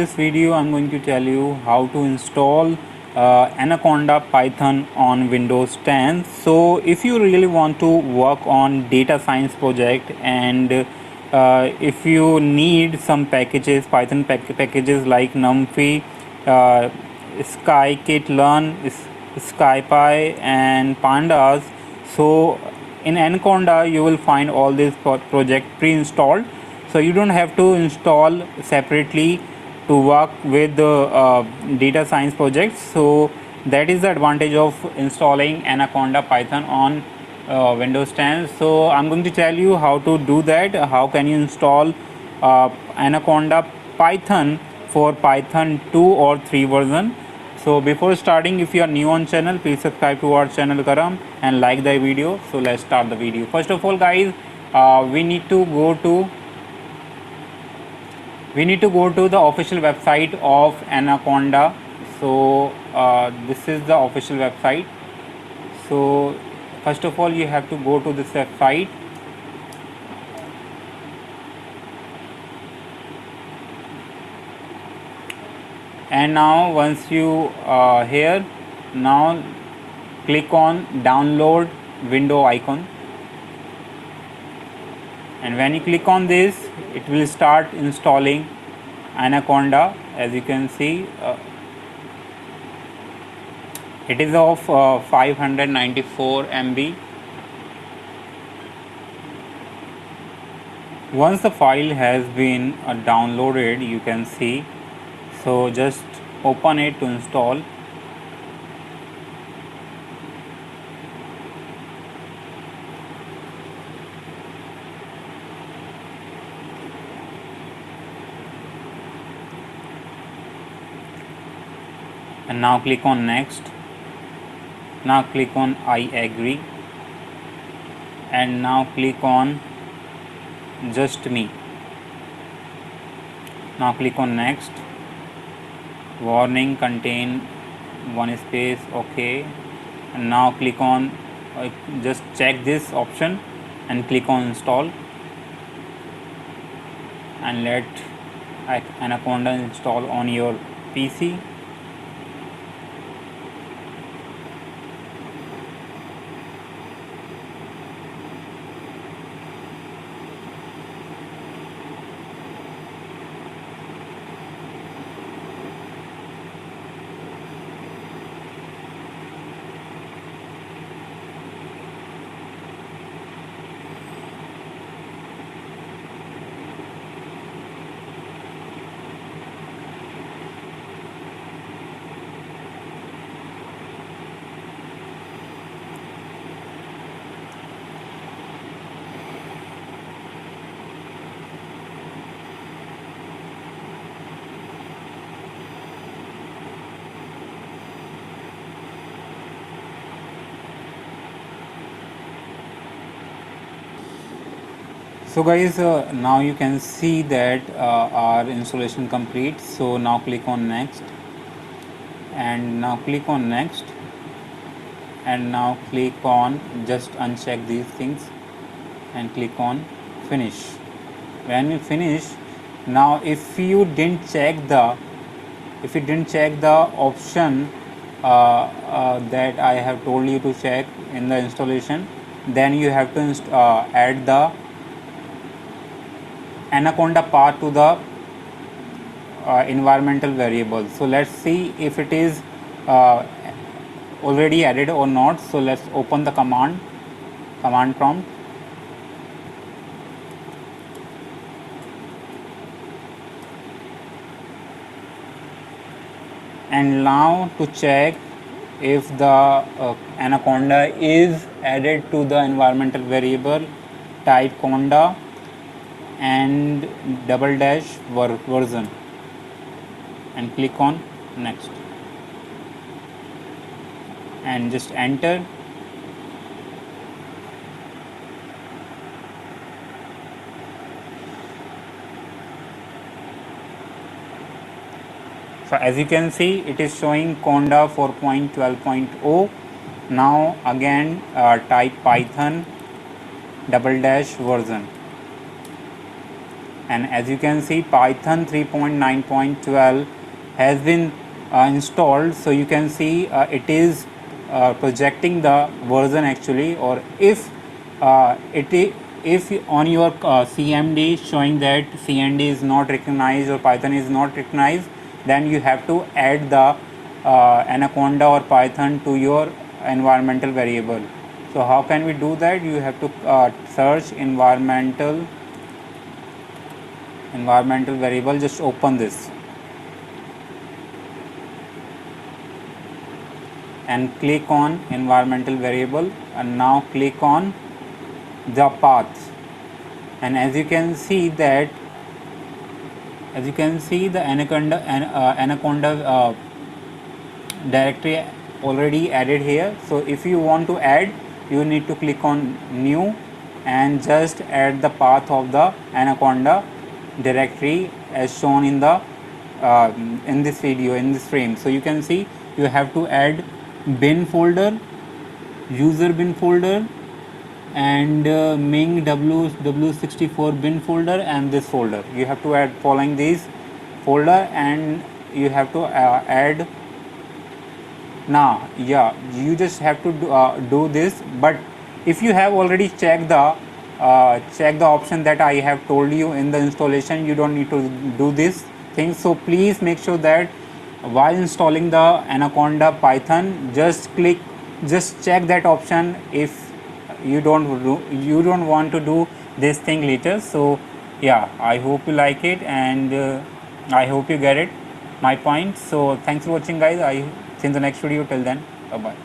This video I'm going to tell you how to install Anaconda Python on Windows 10. So if you really want to work on data science project and if you need some packages, Python packages like NumPy, scikit-learn, SkyPy and pandas. So in Anaconda you will find all these project pre-installed, so you don't have to install separately to work with the data science projects. So that is the advantage of installing Anaconda Python on Windows 10. So I'm going to tell you how to do that. How can you install Anaconda Python for Python 2 or 3 version. So before starting, if you are new on channel, please subscribe to our channel Karam and like the video. So let's start the video. First of all guys, we need to go to the official website of Anaconda. So this is the official website. So first of all you have to go to this website, and now once you here, now click on download window icon, and when you click on this it will start installing Anaconda. As you can see, it is of 594 MB. Once the file has been downloaded, you can see, so just open it to install. And now click on next. Now click on I agree, and now click on just me. Now click on next. Warning, contain one space, okay. And now click on just check this option and click on install, and let Anaconda install on your PC. So guys, now you can see that our installation complete. So now click on next, and now click on next, and now click on just uncheck these things and click on finish. When you finish, now if you didn't check the option that I have told you to check in the installation, then you have to add the Anaconda path to the environmental variable. So let's see if it is already added or not. So let's open the command prompt, and now to check if the Anaconda is added to the environmental variable, type conda and double dash version and click on next and just enter. So as you can see, it is showing Conda 4.12.0. Now again type Python double dash version and as you can see Python 3.9.12 has been installed. So you can see it is projecting the version actually, or if if on your CMD showing that CMD is not recognized or Python is not recognized, then you have to add the Anaconda or Python to your environmental variable. So how can we do that? You have to search environmental variable. Just open this and click on environmental variable, and now click on the path, and as you can see the Anaconda directory already added here. So if you want to add, you need to click on new and just add the path of the Anaconda directory as shown in the in this video, in this frame. So you can see you have to add bin folder, user bin folder, and Ming W64 bin folder, and this folder. You have to add following these folder, and you have to add. Now you just have to do this, but if you have already checked the option that I have told you in the installation, you don't need to do this thing. So please make sure that while installing the Anaconda Python, just check that option if you don't want to do this thing later. So yeah, I hope you like it, and I hope you get it my point. So thanks for watching guys. I see you in the next video. Till then, bye bye.